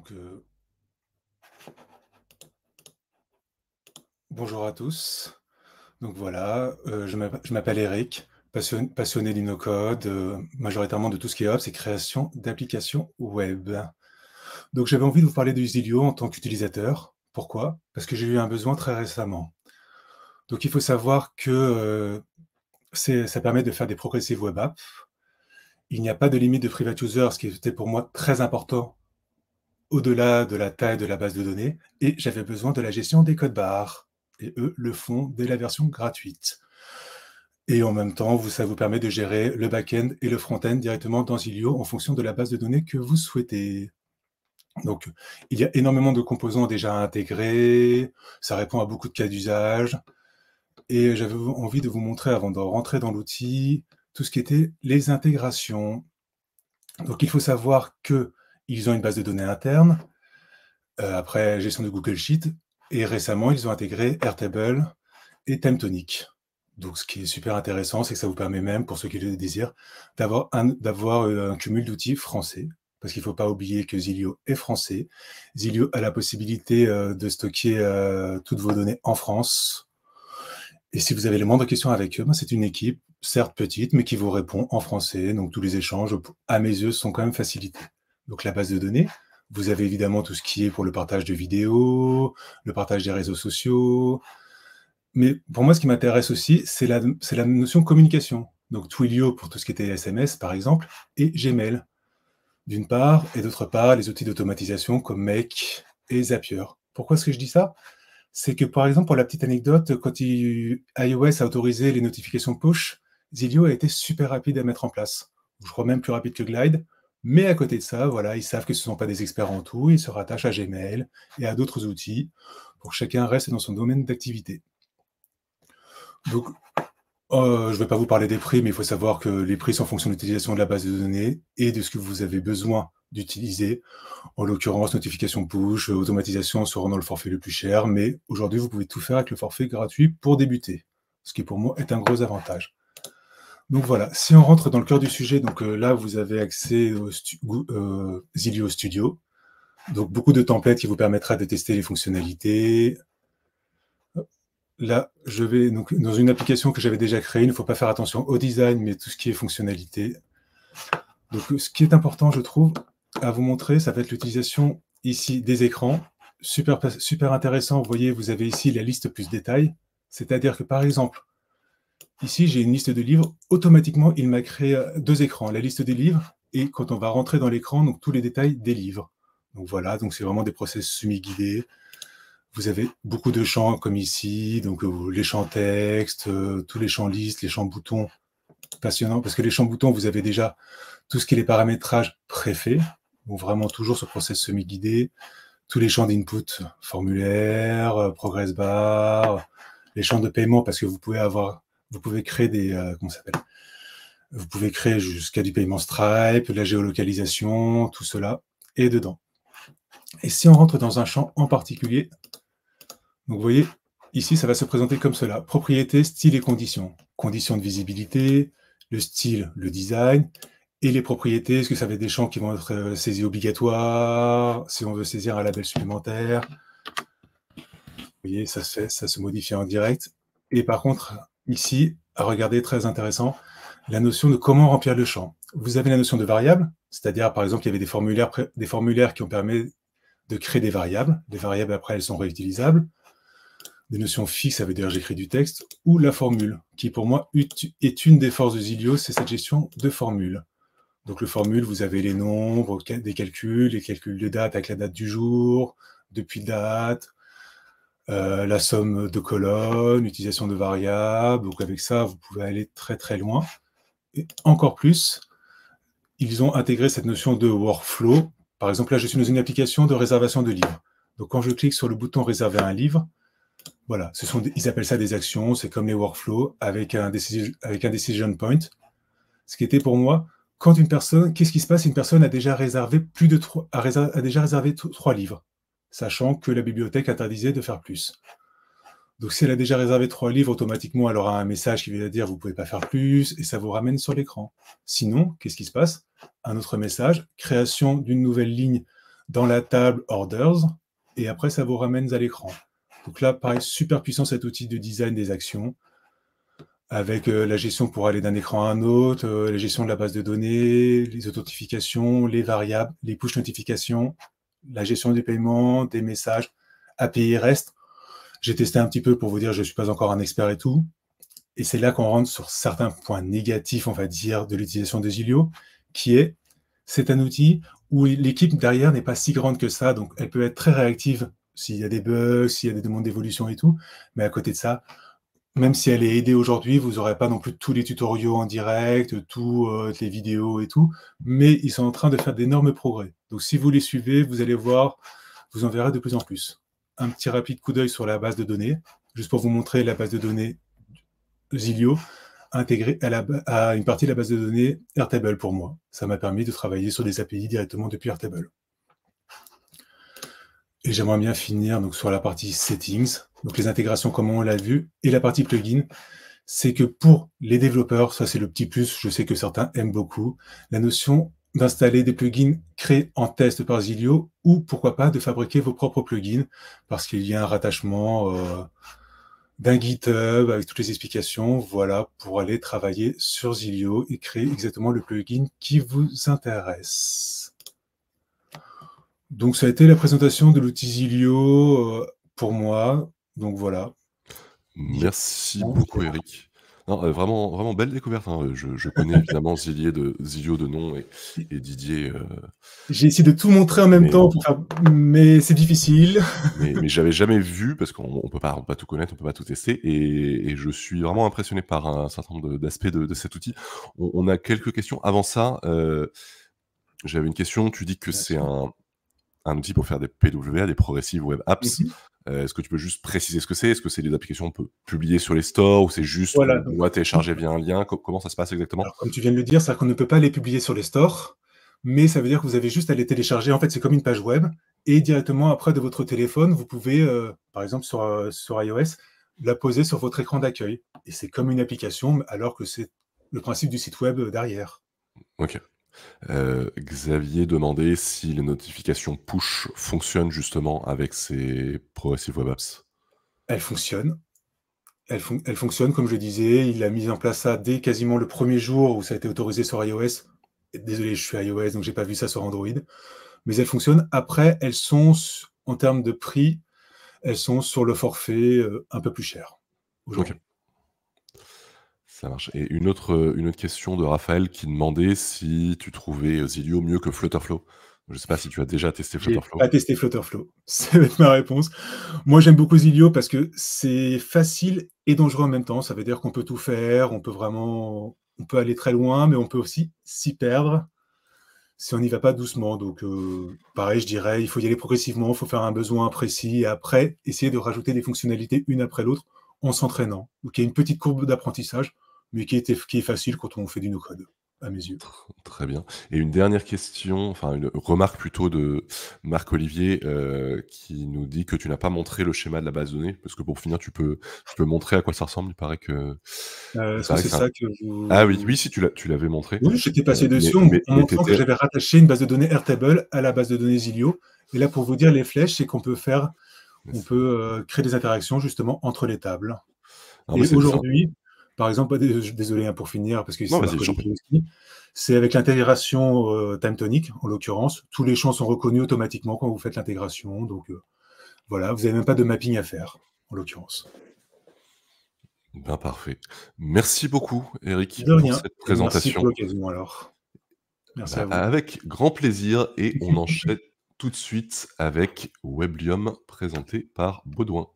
Donc, bonjour à tous. Donc voilà, je m'appelle Eric, passionné du no-code, majoritairement de tout ce qui est Ops et création d'applications web. Donc j'avais envie de vous parler de Isilio en tant qu'utilisateur. Pourquoi? Parce que j'ai eu un besoin très récemment. Donc il faut savoir que ça permet de faire des progressive web apps. Il n'y a pas de limite de private user, ce qui était pour moi très important au-delà de la taille de la base de données, et j'avais besoin de la gestion des codes barres. Et eux le font dès la version gratuite. Et en même temps, ça vous permet de gérer le back-end et le front-end directement dans Zilio en fonction de la base de données que vous souhaitez. Donc, il y a énormément de composants déjà intégrés, ça répond à beaucoup de cas d'usage, et j'avais envie de vous montrer, avant de rentrer dans l'outil, tout ce qui était les intégrations. Donc, il faut savoir qu'ils ont une base de données interne, après gestion de Google Sheet, et récemment, ils ont intégré Airtable et TimeTonic. Donc, ce qui est super intéressant, c'est que ça vous permet même, pour ceux qui le désirent, d'avoir un cumul d'outils français. Parce qu'il ne faut pas oublier que Zilio est français. Zilio a la possibilité de stocker toutes vos données en France. Et si vous avez les moindres questions avec eux, c'est une équipe, certes petite, mais qui vous répond en français. Donc, tous les échanges, à mes yeux, sont quand même facilités. Donc, la base de données, vous avez évidemment tout ce qui est pour le partage de vidéos, le partage des réseaux sociaux. Mais pour moi, ce qui m'intéresse aussi, c'est la notion de communication. Donc, Twilio pour tout ce qui était SMS, par exemple, et Gmail, d'une part, et d'autre part, les outils d'automatisation comme Make et Zapier. Pourquoi est-ce que je dis ça? C'est que, par exemple, pour la petite anecdote, quand iOS a autorisé les notifications push, Zilio a été super rapide à mettre en place. Je crois même plus rapide que Glide. Mais à côté de ça, voilà, ils savent que ce ne sont pas des experts en tout, ils se rattachent à Gmail et à d'autres outils pour que chacun reste dans son domaine d'activité. Donc, je ne vais pas vous parler des prix, mais il faut savoir que les prix sont en fonction de l'utilisation de la base de données et de ce que vous avez besoin d'utiliser. En l'occurrence, notification push, automatisation seront dans le forfait le plus cher, mais aujourd'hui, vous pouvez tout faire avec le forfait gratuit pour débuter, ce qui pour moi est un gros avantage. Donc voilà, si on rentre dans le cœur du sujet, donc là, vous avez accès au Zilio Studio, donc beaucoup de templates qui vous permettra de tester les fonctionnalités. Là, je vais donc dans une application que j'avais déjà créée. Il ne faut pas faire attention au design, mais tout ce qui est fonctionnalité. Donc, ce qui est important, je trouve, à vous montrer, ça va être l'utilisation ici des écrans. Super, super intéressant. Vous voyez, vous avez ici la liste plus détail. C'est-à-dire que, par exemple, ici, j'ai une liste de livres. Automatiquement, il m'a créé deux écrans. La liste des livres et quand on va rentrer dans l'écran, donc tous les détails des livres. Donc voilà, donc c'est vraiment des process semi-guidés. Vous avez beaucoup de champs comme ici, donc les champs texte, tous les champs listes, les champs boutons, passionnant, parce que les champs boutons, vous avez déjà tout ce qui est les paramétrages préfaits, donc vraiment toujours ce process semi-guidé, tous les champs d'input, formulaire, progress bar, les champs de paiement, parce que vous pouvez créer des, comment ça s'appelle, vous pouvez créer jusqu'à du paiement Stripe, la géolocalisation, tout cela est dedans. Et si on rentre dans un champ en particulier, donc vous voyez, ici, ça va se présenter comme cela. Propriété, style et conditions. Conditions de visibilité, le style, le design, et les propriétés, est-ce que ça va être des champs qui vont être saisis obligatoires, si on veut saisir un label supplémentaire. Vous voyez, ça se modifie en direct. Et par contre, ici, à regarder, très intéressant, la notion de comment remplir le champ. Vous avez la notion de variable, c'est-à-dire, par exemple, il y avait des formulaires qui ont permis de créer des variables. Les variables, après, elles sont réutilisables. Des notions fixes, ça veut dire j'écris du texte, ou la formule, qui pour moi est une des forces de Zilio, c'est cette gestion de formule. Donc le formule, vous avez les nombres, des calculs, les calculs de date avec la date du jour, depuis date, la somme de colonnes, l'utilisation de variables. Donc avec ça, vous pouvez aller très très loin. Et encore plus, ils ont intégré cette notion de workflow. Par exemple, là, je suis dans une application de réservation de livres. Donc quand je clique sur le bouton réserver un livre, voilà, ils appellent ça des actions, c'est comme les workflows avec un decision point. Ce qui était pour moi, quand une personne, qu'est-ce qui se passe? Une personne a déjà réservé déjà réservé 3 livres, sachant que la bibliothèque interdisait de faire plus. Donc si elle a déjà réservé 3 livres, automatiquement elle aura un message qui va dire vous ne pouvez pas faire plus, et ça vous ramène sur l'écran. Sinon, qu'est-ce qui se passe? Un autre message, création d'une nouvelle ligne dans la table Orders, et après ça vous ramène à l'écran. Donc là, pareil, super puissant cet outil de design des actions, avec la gestion pour aller d'un écran à un autre, la gestion de la base de données, les authentifications, les variables, les push notifications, la gestion des paiements, des messages, API REST. J'ai testé un petit peu pour vous dire, je ne suis pas encore un expert et tout. Et c'est là qu'on rentre sur certains points négatifs, on va dire, de l'utilisation de Zilio, qui est, c'est un outil où l'équipe derrière n'est pas si grande que ça, donc elle peut être très réactive s'il y a des bugs, s'il y a des demandes d'évolution et tout. Mais à côté de ça, même si elle est aidée aujourd'hui, vous n'aurez pas non plus tous les tutoriaux en direct, toutes les vidéos et tout, mais ils sont en train de faire d'énormes progrès. Donc si vous les suivez, vous allez voir, vous en verrez de plus en plus. Un petit rapide coup d'œil sur la base de données, juste pour vous montrer la base de données Zilio intégrée à une partie de la base de données Airtable pour moi. Ça m'a permis de travailler sur des API directement depuis Airtable. Et j'aimerais bien finir donc, sur la partie Settings, donc les intégrations comme on l'a vu, et la partie plugin. C'est que pour les développeurs, ça c'est le petit plus, je sais que certains aiment beaucoup, la notion d'installer des plugins créés en test par Zilio, ou pourquoi pas de fabriquer vos propres plugins, parce qu'il y a un rattachement d'un GitHub avec toutes les explications, voilà, pour aller travailler sur Zilio et créer exactement le plugin qui vous intéresse. Donc ça a été la présentation de l'outil Zilio pour moi, donc voilà. Merci beaucoup Eric. Non, vraiment vraiment belle découverte, hein, je connais évidemment Zilio de nom et Didier, J'ai essayé de tout montrer en même mais temps, mais c'est difficile. mais j'avais jamais vu parce qu'on peut pas tout connaître, on peut pas tout tester et je suis vraiment impressionné par un certain nombre d'aspects de cet outil. On a quelques questions. Avant ça, j'avais une question. Tu dis que Bien c'est sûr. un outil pour faire des PWA, des Progressive Web Apps. Mhm. Est-ce que tu peux juste préciser ce que c'est? Est-ce que c'est des applications qu'on peut publier sur les stores ou c'est juste Voilà. qu'on doit télécharger via un lien? Comment ça se passe exactement? Alors, comme tu viens de le dire, c'est qu'on ne peut pas les publier sur les stores, mais ça veut dire que vous avez juste à les télécharger. En fait, c'est comme une page web, et directement après de votre téléphone, vous pouvez, par exemple sur iOS, la poser sur votre écran d'accueil. Et c'est comme une application, alors que c'est le principe du site web derrière. OK. Xavier demandait si les notifications push fonctionnent justement avec ces Progressive Web Apps. Elle fonctionne. Elle fonctionne, comme je disais. Il a mis en place ça dès quasiment le premier jour où ça a été autorisé sur iOS. Désolé, je suis iOS, donc j'ai pas vu ça sur Android. Mais elles fonctionnent. Après, elles sont, en termes de prix, elles sont sur le forfait un peu plus cher OK, aujourd'hui. ça marche et une autre question de Raphaël qui demandait si tu trouvais, Zilio mieux que Flutterflow. Je sais pas si tu as déjà testé J'ai Flutterflow? pas testé Flutterflow. Ça va être ma réponse. Moi, j'aime beaucoup Zilio parce que c'est facile et dangereux en même temps. Ça veut dire qu'on peut tout faire, on peut aller très loin, mais on peut aussi s'y perdre si on n'y va pas doucement. Donc, pareil, je dirais, il faut y aller progressivement, il faut faire un besoin précis et après, essayer de rajouter des fonctionnalités une après l'autre en s'entraînant. Donc, il y a une petite courbe d'apprentissage, mais qui est facile quand on fait du no-code, à mes yeux. Très bien et une dernière question, enfin une remarque plutôt de Marc-Olivier, qui nous dit que tu n'as pas montré le schéma de la base de données, parce que pour finir, tu peux montrer à quoi ça ressemble? Il Est-ce que paraît c'est que c'est un ça que ah oui, vous... oui, si tu l'avais montré, Oui, j'étais passé dessus en mais montrant tu que j'avais rattaché une base de données Airtable à la base de données Zilio. Et là, pour vous dire, les flèches, c'est qu'on peut créer des interactions justement entre les tables. non mais Et c'est aujourd'hui, par exemple, désolé hein, pour finir, parce que non c'est vas-y, je t'en prie. Marc-Olivier aussi, c'est avec l'intégration TimeTonic, en l'occurrence. Tous les champs sont reconnus automatiquement quand vous faites l'intégration. Donc voilà, vous n'avez même pas de mapping à faire, en l'occurrence. Ben, parfait. Merci beaucoup Eric De pour rien. cette Et merci pour présentation. l'occasion alors. Merci Bah, à vous. avec grand plaisir et on enchaîne tout de suite avec Weblium présenté par Baudouin.